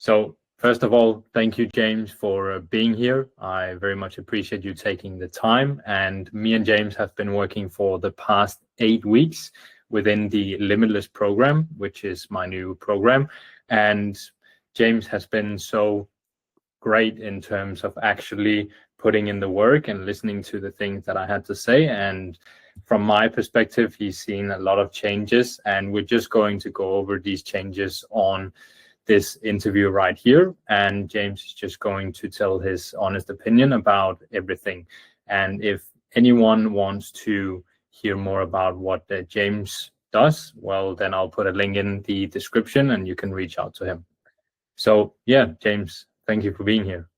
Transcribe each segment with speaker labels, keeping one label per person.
Speaker 1: So first of all, thank you, James, for being here. I very much appreciate you taking the time. And me and James have been working for the past 8 weeks within the Limitless Program, which is my new program. And James has been so great in terms of actually putting in the work and listening to the things that I had to say. And from my perspective, he's seen a lot of changes, and we're just going to go over these changes on this interview right here. And James is just going to tell his honest opinion about everything. And if anyone wants to hear more about what James does, well, then I'll put a link in the description and you can reach out to him. So yeah, James, thank you for being here.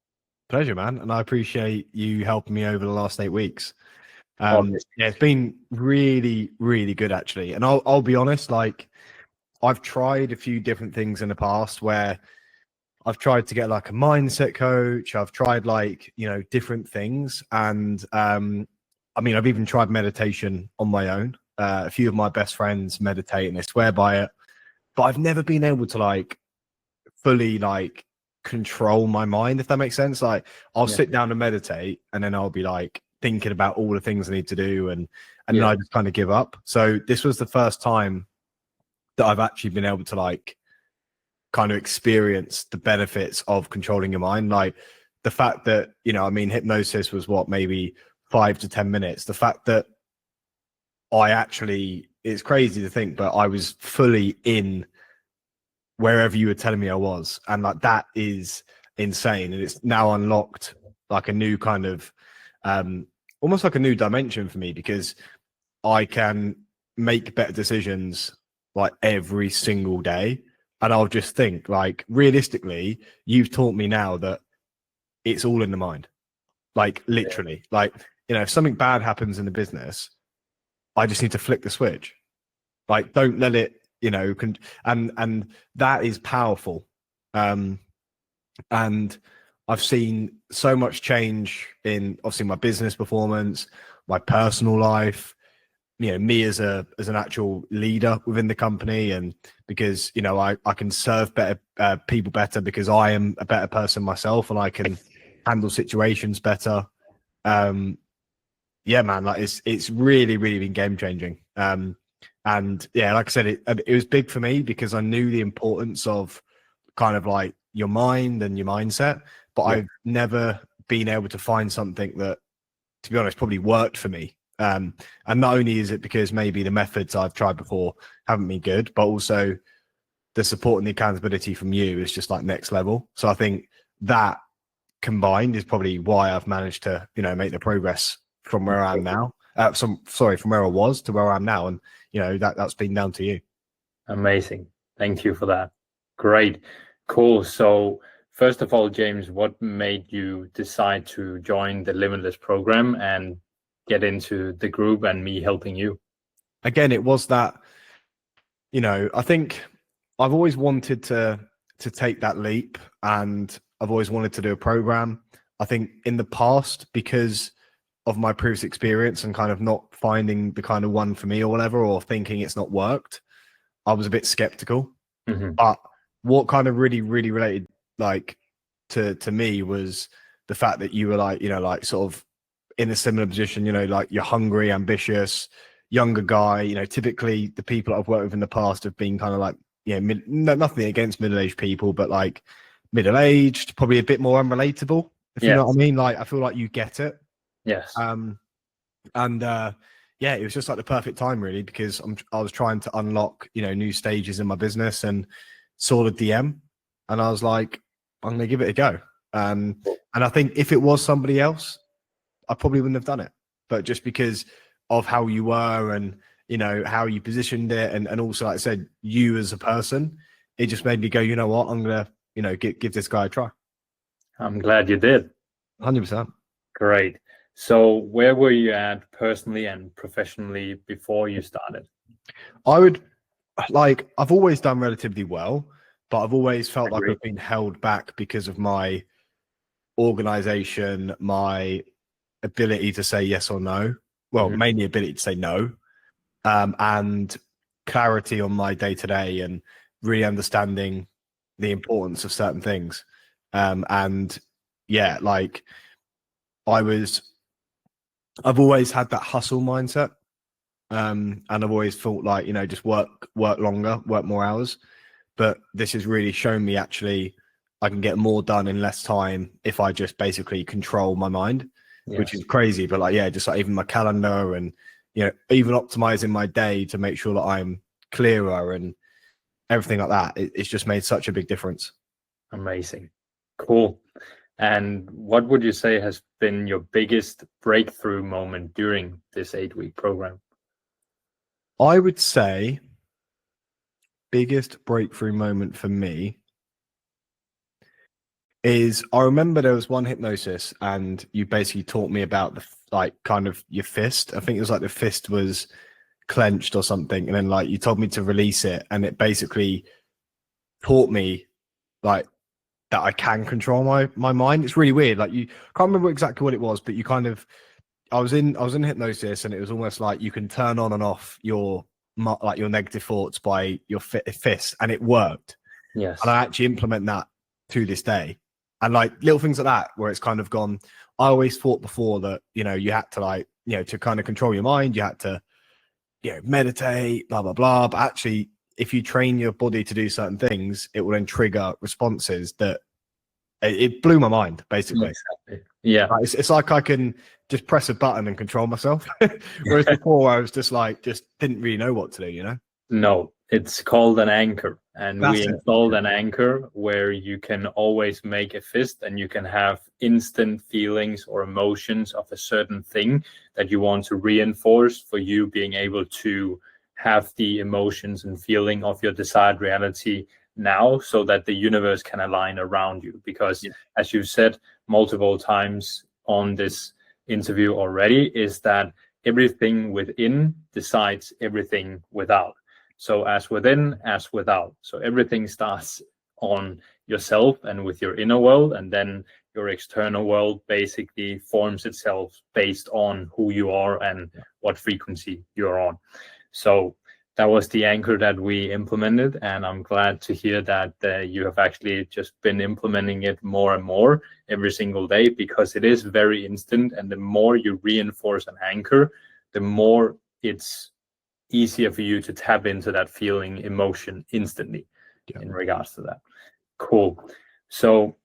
Speaker 2: Pleasure, man. And I appreciate you helping me over the last 8 weeks. Yeah, it's been really, really good, actually. And I'll be honest, like, I've tried a few different things in the past where I've tried to get like a mindset coach. I've tried like, different things. And I mean, I've even tried meditation on my own. A few of my best friends meditate and they swear by it, but I've never been able to like fully like control my mind, if that makes sense. Like I'll sit down and meditate and then I'll be like thinking about all the things I need to do. And then I just kind of give up. So this was the first time that I've actually been able to like kind of experience the benefits of controlling your mind. Like the fact that, I mean, hypnosis was what, maybe 5 to 10 minutes. The fact that it's crazy to think, but I was fully in wherever you were telling me I was. And like, that is insane. And it's now unlocked like a new kind of, almost like a new dimension for me, because I can make better decisions like every single day. And I'll just think like, realistically, you've taught me now that it's all in the mind. Like literally, like, if something bad happens in the business, I just need to flick the switch. Like, don't let it, and that is powerful. And I've seen so much change in obviously my business performance, my personal life, me as an actual leader within the company. And because, I can serve better people better because I am a better person myself and I can handle situations better. Yeah, man, like it's really, really been game changing. And yeah, like I said, it was big for me because I knew the importance of kind of like your mind and your mindset, but I've never been able to find something that, to be honest, probably worked for me. And not only is it because maybe the methods I've tried before haven't been good, but also the support and the accountability from you is just like next level. So I think that combined is probably why I've managed to, make the progress from where I am now. From where I was to where I am now. And, that's been down to you.
Speaker 1: Amazing. Thank you for that. Great. Cool. So first of all, James, what made you decide to join the Limitless Program and get into the group and me helping you?
Speaker 2: Again, it was that, I think I've always wanted to take that leap, and I've always wanted to do a program. I think in the past, because of my previous experience and kind of not finding the kind of one for me or whatever, or thinking it's not worked, I was a bit skeptical. But what kind of really, really related like to me was the fact that you were like, like sort of in a similar position, like you're hungry, ambitious, younger guy. Typically the people I've worked with in the past have been kind of like, nothing against middle-aged people, but like middle-aged, probably a bit more unrelatable, if you know what I mean. Like, I feel like you get it.
Speaker 1: Yes.
Speaker 2: Yeah, it was just like the perfect time really, because I was trying to unlock, new stages in my business, and saw the DM and I was like, I'm going to give it a go. And I think if it was somebody else, I probably wouldn't have done it. But just because of how you were and, how you positioned it, and also, like I said, you as a person, it just made me go, you know what, I'm going to, give this guy a try.
Speaker 1: I'm glad you did.
Speaker 2: 100%.
Speaker 1: Great. So where were you at personally and professionally before you started?
Speaker 2: I've always done relatively well, but I've always felt like I've been held back because of my organization, my ability to say yes or no. Well, mainly ability to say no, and clarity on my day-to-day, and really understanding the importance of certain things. And yeah, like I've always had that hustle mindset. And I've always thought like, just work longer, work more hours. But this has really shown me actually I can get more done in less time if I just basically control my mind, which is crazy. But like, yeah, just like even my calendar and, even optimizing my day to make sure that I'm clearer and everything like that. It's just made such a big difference.
Speaker 1: Amazing. Cool. And what would you say has been your biggest breakthrough moment during this 8-week program?
Speaker 2: I would say biggest breakthrough moment for me is I remember there was one hypnosis and you basically taught me about the kind of your fist. I think it was like the fist was clenched or something, and then like you told me to release it, and it basically taught me like that I can control my mind. It's really weird. Like you can't remember exactly what it was, but you kind of I was in hypnosis, and it was almost like you can turn on and off your negative thoughts by your fist, and it worked.
Speaker 1: Yes.
Speaker 2: And I actually implement that to this day. And like little things like that, where it's kind of gone. I always thought before that, you had to to kind of control your mind, you had to, meditate, blah, blah, blah. But actually, if you train your body to do certain things, it will then trigger responses that it blew my mind, basically.
Speaker 1: Exactly. Yeah.
Speaker 2: It's like I can just press a button and control myself. Whereas before I was just didn't really know what to do,
Speaker 1: No, it's called an anchor. And
Speaker 2: That's
Speaker 1: we installed an anchor where you can always make a fist and you can have instant feelings or emotions of a certain thing that you want to reinforce for you being able to have the emotions and feeling of your desired reality now, so that the universe can align around you. Because as you've said multiple times on this interview already, is that everything within decides everything without. So as within, as without. So everything starts on yourself and with your inner world, and then your external world basically forms itself based on who you are and what frequency you're on. So that was the anchor that we implemented, and I'm glad to hear that you have actually just been implementing it more and more every single day, because it is very instant, and the more you reinforce an anchor, the more it's easier for you to tap into that feeling, emotion instantly in regards to that. Cool. So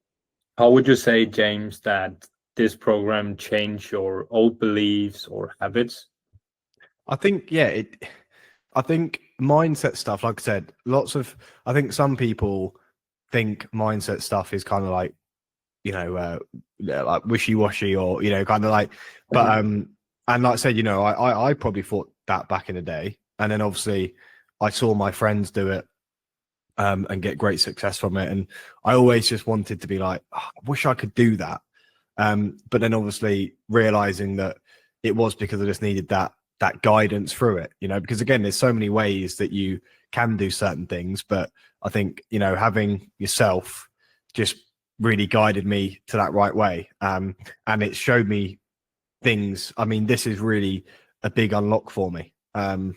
Speaker 1: how would you say, James, that this program changed your old beliefs or habits?
Speaker 2: I think, I think mindset stuff, like I said, I think some people think mindset stuff is kind of like, like wishy-washy or, kind of like, but, and like I said, I probably thought that back in the day. And then obviously I saw my friends do it and get great success from it. And I always just wanted to be like, I wish I could do that. But then obviously realizing that it was because I just needed that guidance through it, because again, there's so many ways that you can do certain things. But I think, having yourself just really guided me to that right way. And it showed me things. I mean, this is really a big unlock for me. And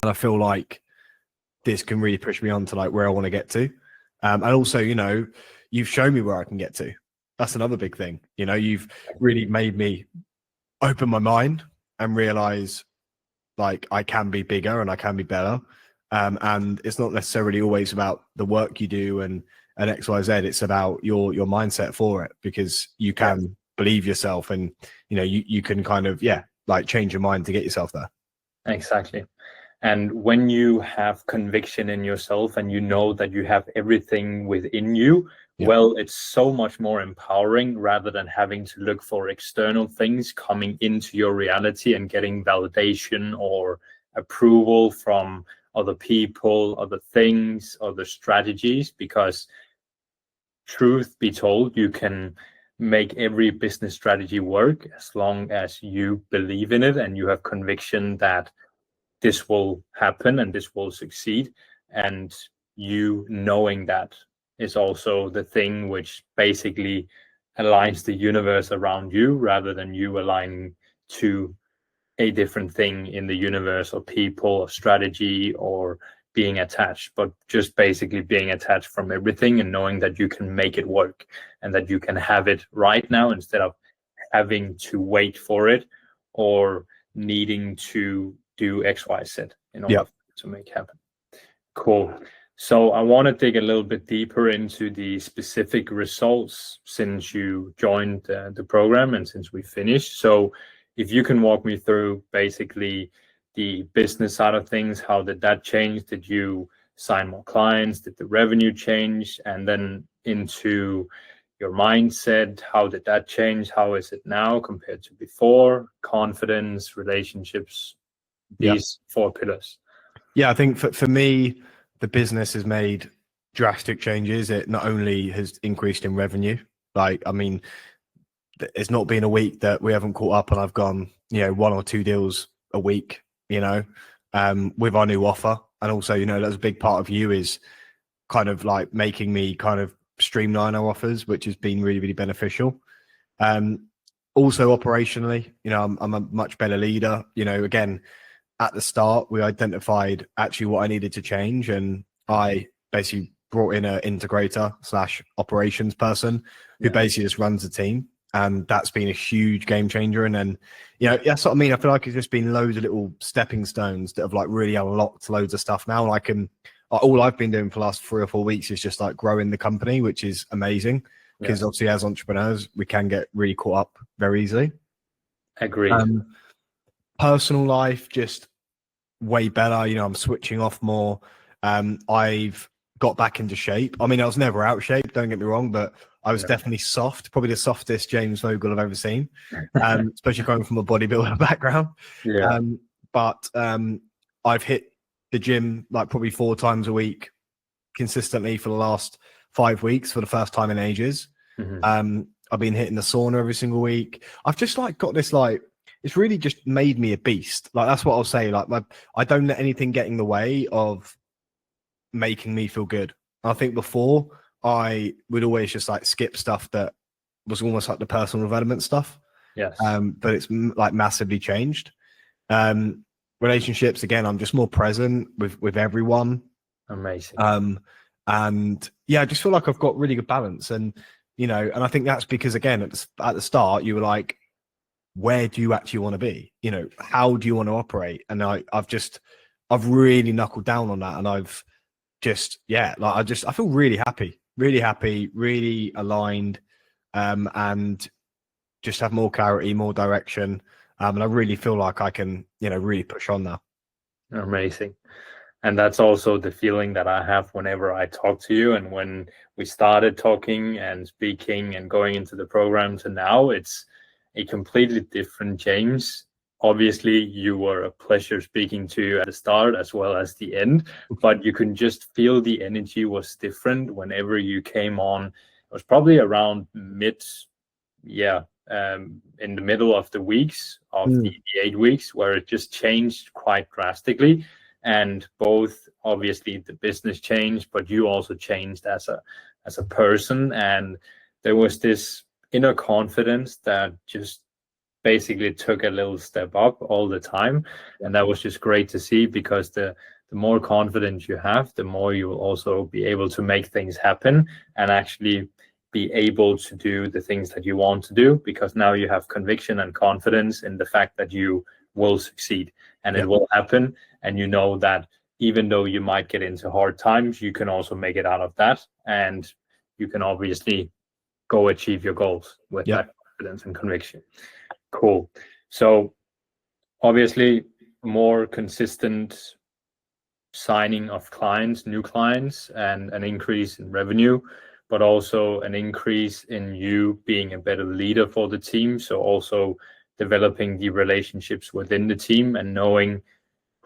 Speaker 2: I feel like this can really push me on to like where I want to get to. And also, you've shown me where I can get to. That's another big thing. You've really made me open my mind and realize like I can be bigger and I can be better. And it's not necessarily always about the work you do and X, Y, Z. It's about your mindset for it, because you can believe yourself and, you can kind of, like change your mind to get yourself there.
Speaker 1: Exactly. And when you have conviction in yourself and you know that you have everything within you, well, it's so much more empowering rather than having to look for external things coming into your reality and getting validation or approval from other people, other things, other strategies. Because truth be told, you can make every business strategy work as long as you believe in it and you have conviction that this will happen and this will succeed. And you knowing that is also the thing which basically aligns the universe around you, rather than you aligning to a different thing in the universe or people or strategy or being attached, but just basically being attached from everything and knowing that you can make it work and that you can have it right now instead of having to wait for it or needing to do XYZ in order to make it happen. Cool. So I want to dig a little bit deeper into the specific results since you joined the program and since we finished. So if you can walk me through basically the business side of things, how did that change? Did you sign more clients? Did the revenue change? And then into your mindset, how did that change? How is it now compared to before? Confidence, relationships, these 4 pillars.
Speaker 2: Yeah, I think for me, the business has made drastic changes. It not only has increased in revenue, like, I mean, it's not been a week that we haven't caught up and I've gone, 1 or 2 deals a week, with our new offer. And also, that's a big part of you is kind of like making me kind of streamline our offers, which has been really, really beneficial. Also operationally, I'm a much better leader. Again, at the start, we identified actually what I needed to change. And I basically brought in an integrator / operations person who basically just runs the team. And that's been a huge game changer. And then, that's what I mean. I feel like it's just been loads of little stepping stones that have like really unlocked loads of stuff now. Like, all I've been doing for the last 3 or 4 weeks is just like growing the company, which is amazing because obviously as entrepreneurs, we can get really caught up very easily.
Speaker 1: Agreed.
Speaker 2: Personal life, just way better. I'm switching off more. I've got back into shape. I mean, I was never out of shape, don't get me wrong, but I was definitely soft, probably the softest James Vogel I've ever seen, especially coming from a bodybuilder background. But I've hit the gym like probably 4 times a week consistently for the last 5 weeks for the first time in ages. I've been hitting the sauna every single week. I've just like got this like, it's really just made me a beast. Like, that's what I'll say. Like, I don't let anything get in the way of making me feel good. I think before I would always just like skip stuff that was almost like the personal development stuff. But it's like massively changed. Relationships, again, I'm just more present with everyone.
Speaker 1: Amazing.
Speaker 2: And yeah, I just feel like I've got really good balance. And, and I think that's because, again, at the start, you were like, where do you actually want to be? How do you want to operate? And I've really knuckled down on that. And I've just, I feel really happy, really aligned, and just have more clarity, more direction. And I really feel like I can, really push on now.
Speaker 1: Amazing. And that's also the feeling that I have whenever I talk to you. And when we started talking and speaking and going into the program to now, it's a completely different James. Obviously, you were a pleasure speaking to you at the start as well as the end, but you can just feel the energy was different whenever you came on. It was probably around in the middle of the weeks of the 8 weeks where it just changed quite drastically. And both, obviously, the business changed, but you also changed as a person. And there was this inner confidence that just basically took a little step up all the time. And that was just great to see, because the more confidence you have, the more you will also be able to make things happen and actually be able to do the things that you want to do, because now you have conviction and confidence in the fact that you will succeed and it will happen. And you know that even though you might get into hard times, you can also make it out of that. And you can obviously go achieve your goals with that confidence and conviction. Cool. So obviously more consistent signing of clients, new clients, and an increase in revenue, but also an increase in you being a better leader for the team. So also developing the relationships within the team and knowing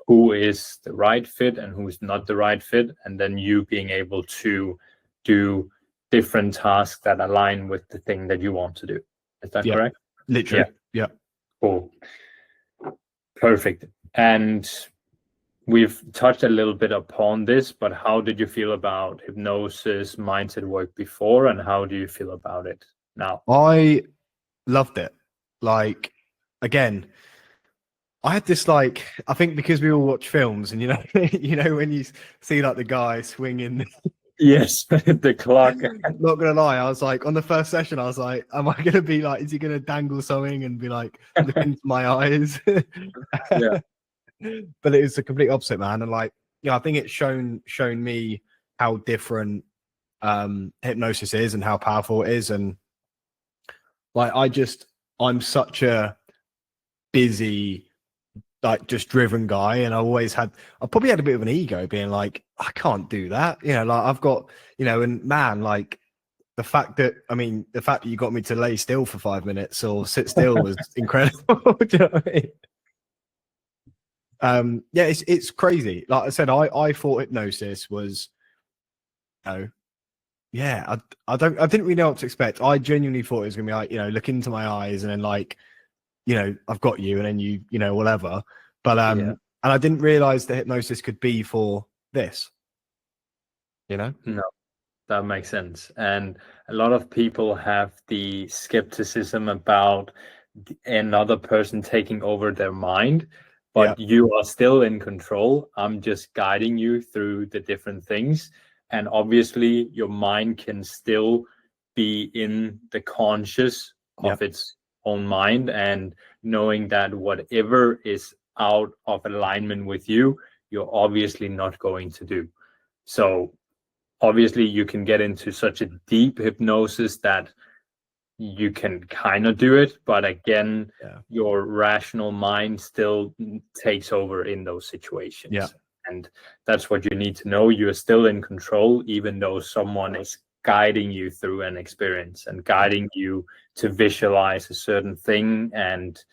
Speaker 1: who is the right fit and who's not the right fit, and then you being able to do different tasks that align with the thing that you want to do. Is that correct?
Speaker 2: Literally. Yeah.
Speaker 1: Cool. Perfect. And we've touched a little bit upon this, but how did you feel about hypnosis, mindset work before, and how do you feel about it now?
Speaker 2: I loved it. Like, again, I had this like, I think because we all watch films, and you know when you see like the guy swinging.
Speaker 1: Yes, the clock.
Speaker 2: Not gonna lie, I was like on the first session, I was like, am I gonna be like, is he gonna dangle something and be like, look into my eyes?
Speaker 1: Yeah.
Speaker 2: But it was the complete opposite, man. And like, I think it's shown me how different hypnosis is and how powerful it is. And like, I'm such a busy, like just driven guy, and I probably had a bit of an ego being like, I can't do that, like I've got, and man, like the fact that you got me to lay still for 5 minutes or sit still was incredible. Do you know what I mean? Yeah, it's crazy. Like I said, I thought hypnosis was, yeah, I didn't really know what to expect. I genuinely thought it was gonna be like, look into my eyes and then like, I've got you, and then you whatever. But and I didn't realize that hypnosis could be for this.
Speaker 1: No, that makes sense. And a lot of people have the skepticism about another person taking over their mind, but you are still in control. I'm just guiding you through the different things. And obviously your mind can still be in the conscious of its own mind, and knowing that whatever is out of alignment with you, you're obviously not going to do. So obviously you can get into such a deep hypnosis that you can kind of do it, but again, your rational mind still takes over in those situations. And that's what you need to know. You're still in control, even though someone is guiding you through an experience and guiding you to visualize a certain thing. And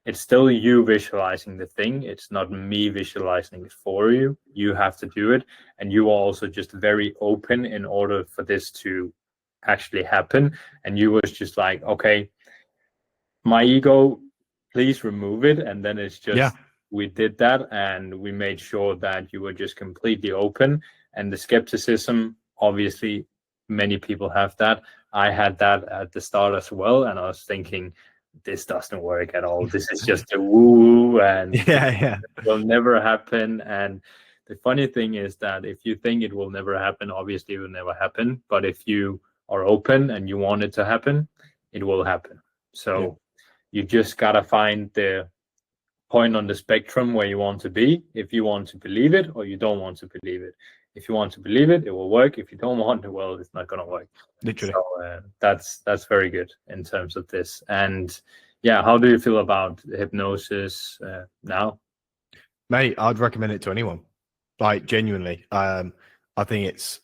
Speaker 1: it's still you visualizing the thing. It's not me visualizing it for you. You have to do it. And you are also just very open in order for this to actually happen. And you was just like, okay, my ego, please remove it. And then it's just, we did that, and we made sure that you were just completely open. And the skepticism, obviously, many people have that. I had that at the start as well. And I was thinking, this doesn't work at all. This is just a woo, and it will never happen. And the funny thing is that if you think it will never happen, obviously it will never happen. But if you are open and you want it to happen, it will happen. So you just gotta find the point on the spectrum where you want to be, if you want to believe it or you don't want to believe it. If you want to believe it, it will work. If you don't want it, well, it's not going to work.
Speaker 2: Literally.
Speaker 1: So that's very good in terms of this. And how do you feel about hypnosis now?
Speaker 2: Mate, I'd recommend it to anyone. Like, genuinely. I think it's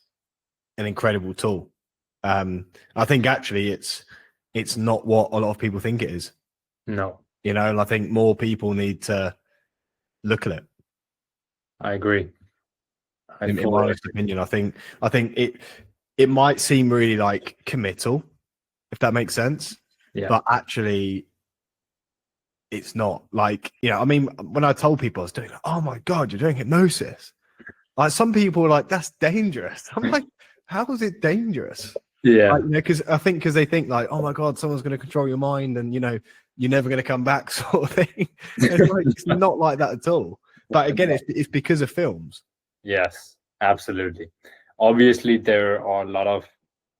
Speaker 2: an incredible tool. I think actually it's not what a lot of people think it is.
Speaker 1: No.
Speaker 2: And I think more people need to look at it. I agree. In my honest opinion, I think it might seem really like committal, if that makes sense. But actually, it's not. Like, when I told people I was doing it, oh my God, you're doing hypnosis. Like, some people were like, that's dangerous. I'm like, how is it dangerous? Because because they think like, oh my God, someone's going to control your mind, and you're never going to come back, sort of thing. It's not like that at all. But again, it's because of films.
Speaker 1: Yes, absolutely. Obviously, there are a lot of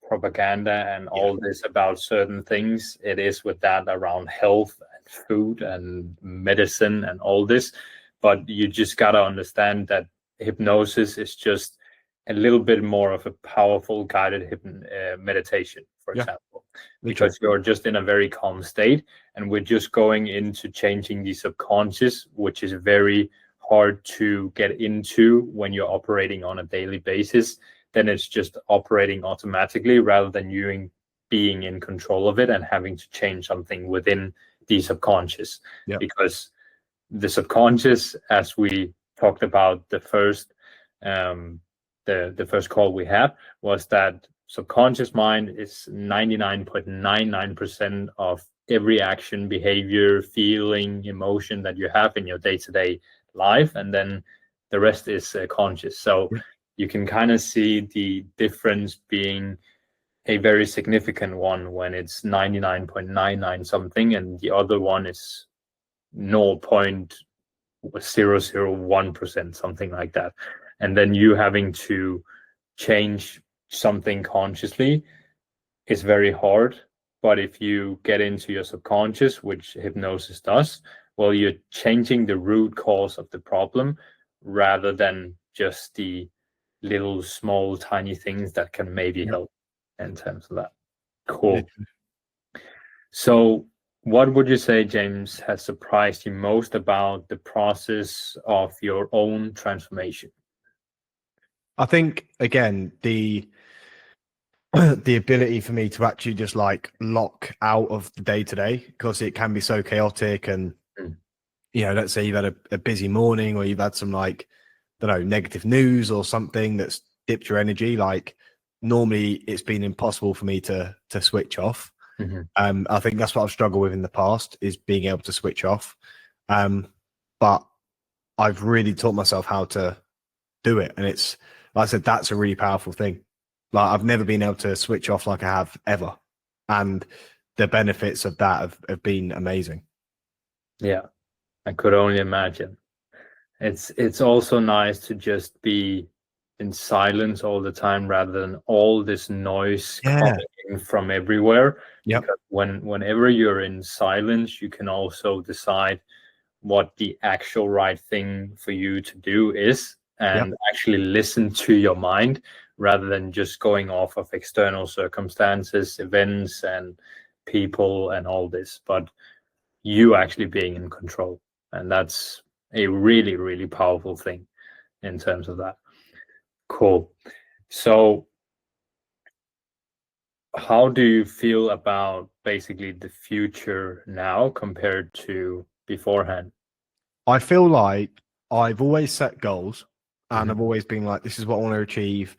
Speaker 1: propaganda and all this about certain things. It is with that around health and food and medicine and all this. But you just got to understand that hypnosis is just a little bit more of a powerful guided meditation, for example, because you're just in a very calm state, and we're just going into changing the subconscious, which is very hard to get into when you're operating on a daily basis. Then it's just operating automatically rather than you being in control of it and having to change something within the subconscious. Because the subconscious, as we talked about the first the first call we had, was that subconscious mind is 99.99% of every action, behavior, feeling, emotion that you have in your day-to-day life, and then the rest is conscious. So you can kind of see the difference being a very significant one when it's 99.99 something, and the other one is 0.001%, something like that. And then you having to change something consciously is very hard. But if you get into your subconscious, which hypnosis does, well, you're changing the root cause of the problem rather than just the little small tiny things that can maybe help in terms of that. Cool. So what would you say, James, has surprised you most about the process of your own transformation?
Speaker 2: I think, again, the ability for me to actually just like lock out of the day to day, because it can be so chaotic. And you know, let's say you've had a busy morning, or you've had some, like, I don't know, negative news or something that's dipped your energy. Like, normally it's been impossible for me to switch off. I think that's what I've struggled with in the past, is being able to switch off. But I've really taught myself how to do it, and it's, like I said, that's a really powerful thing. Like, I've never been able to switch off like I have ever, and the benefits of that have been amazing.
Speaker 1: Yeah, I could only imagine. It's also nice to just be in silence all the time rather than all this noise coming in from everywhere.
Speaker 2: Yep.
Speaker 1: Because whenever you're in silence, you can also decide what the actual right thing for you to do is, and actually listen to your mind rather than just going off of external circumstances, events, and people and all this, but you actually being in control. And that's a really, really powerful thing in terms of that. Cool. So how do you feel about basically the future now compared to beforehand?
Speaker 2: I feel like I've always set goals, and I've always been like, this is what I want to achieve.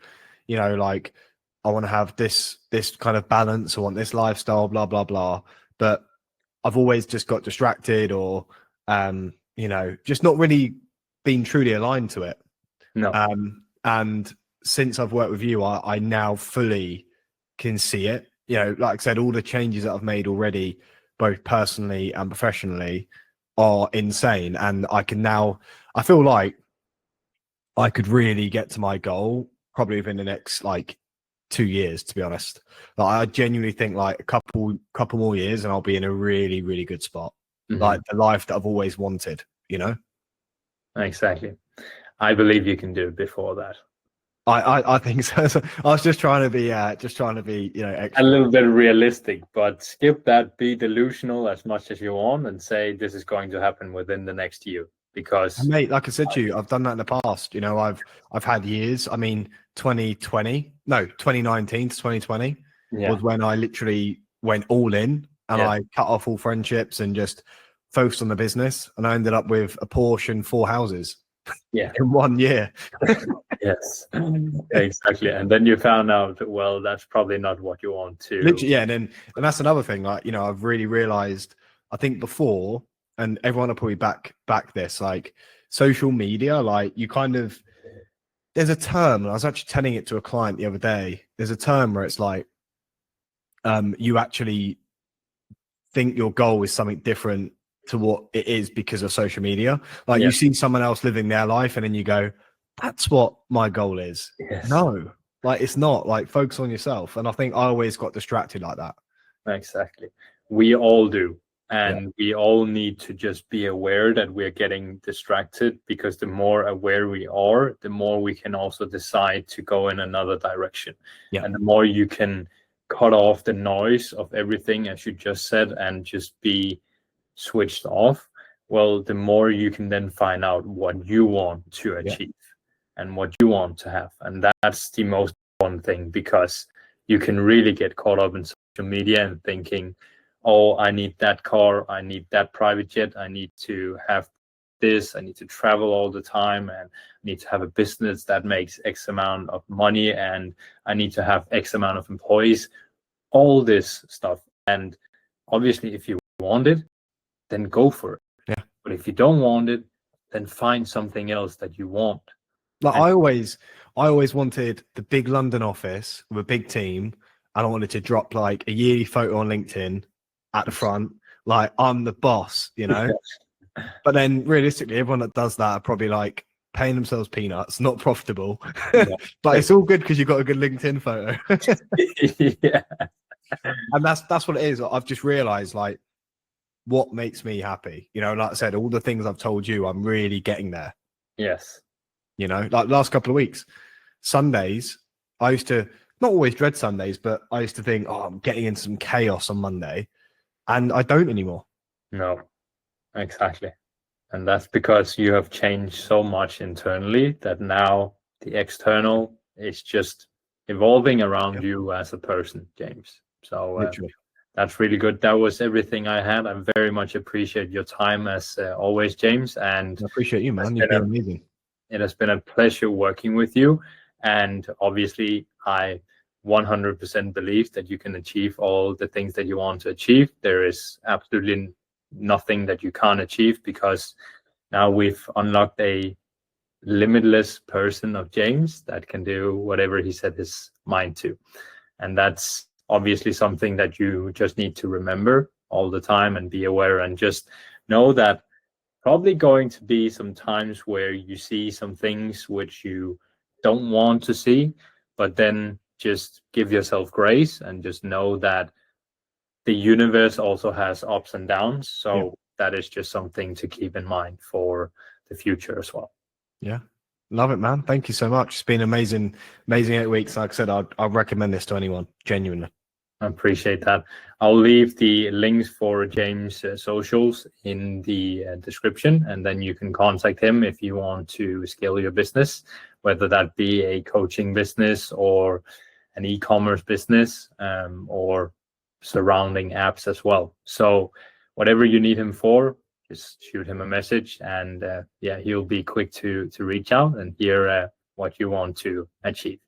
Speaker 2: You know, like, I want to have this kind of balance, I want this lifestyle, blah, blah, blah. But I've always just got distracted, or, you know, just not really been truly aligned to it.
Speaker 1: No.
Speaker 2: And since I've worked with you, I now fully can see it. You know, like I said, all the changes that I've made already, both personally and professionally, are insane. And I feel like I could really get to my goal probably within the next, like, 2 years, to be honest. Like, I genuinely think, like, a couple more years and I'll be in a really, really good spot. Like, the life that I've always wanted, you know?
Speaker 1: Exactly. I believe you can do it before that.
Speaker 2: I think so. So I was just trying to be, you know, extra.
Speaker 1: A little bit realistic, but skip that, be delusional as much as you want and say this is going to happen within the next year. Because,
Speaker 2: mate, like I said to you, I've done that in the past. You know, I've had years. I mean, 2019 to 2020 was when I literally went all in, and I cut off all friendships and just focused on the business. And I ended up with a Porsche and 4 houses in 1 year.
Speaker 1: Yes, exactly. And then you found out, well, that's probably not what you want to.
Speaker 2: Literally, and that's another thing. Like, you know, I've really realized, I think before, and everyone will probably back this, like, social media, like, you kind of, there's a term, and I was actually telling it to a client the other day. There's a term where it's like, you actually think your goal is something different to what it is because of social media. Like, you see someone else living their life, and then you go, that's what my goal is. No, like, it's not. Like, focus on yourself. And I think I always got distracted like that.
Speaker 1: Exactly. We all do. And we all need to just be aware that we're getting distracted, because the more aware we are, the more we can also decide to go in another direction. And the more you can cut off the noise of everything, as you just said, and just be switched off, well, the more you can then find out what you want to achieve and what you want to have. And that's the most important thing, because you can really get caught up in social media and thinking, oh, I need that car, I need that private jet, I need to have this, I need to travel all the time, and I need to have a business that makes X amount of money, and I need to have X amount of employees, all this stuff. And obviously, if you want it, then go for it. But if you don't want it, then find something else that you want.
Speaker 2: Like, I always wanted the big London office with a big team, and I wanted to drop, like, a yearly photo on LinkedIn at the front, like, I'm the boss, you know. But then realistically, everyone that does that are probably like paying themselves peanuts, not profitable.
Speaker 1: Yeah.
Speaker 2: But it's all good because you've got a good LinkedIn photo.
Speaker 1: Yeah.
Speaker 2: And that's what it is. I've just realized like what makes me happy. You know, like I said, all the things I've told you, I'm really getting there.
Speaker 1: Yes.
Speaker 2: You know, like last couple of weeks, Sundays, I used to not always dread Sundays, but I used to think, oh, I'm getting into some chaos on Monday. And I don't anymore.
Speaker 1: No, exactly. And that's because you have changed so much internally that now the external is just evolving around you as a person, James. So
Speaker 2: Literally.
Speaker 1: that's really good. That was everything I had. I very much appreciate your time as always, James. And
Speaker 2: I appreciate you, man. You've been amazing.
Speaker 1: it has been a pleasure working with you. And obviously, I 100% believe that you can achieve all the things that you want to achieve. There is absolutely nothing that you can't achieve, because now we've unlocked a limitless person of James that can do whatever he set his mind to. And that's obviously something that you just need to remember all the time and be aware, and just know that probably going to be some times where you see some things which you don't want to see, but then just give yourself grace and just know that the universe also has ups and downs. So that is just something to keep in mind for the future as well.
Speaker 2: Yeah. Love it, man. Thank you so much. It's been amazing 8 weeks. Like I said, I'd recommend this to anyone, genuinely.
Speaker 1: I appreciate that. I'll leave the links for James' socials in the description, and then you can contact him if you want to scale your business, whether that be a coaching business or an e-commerce business, or surrounding apps as well. So whatever you need him for, just shoot him a message, and he'll be quick to reach out and hear what you want to achieve.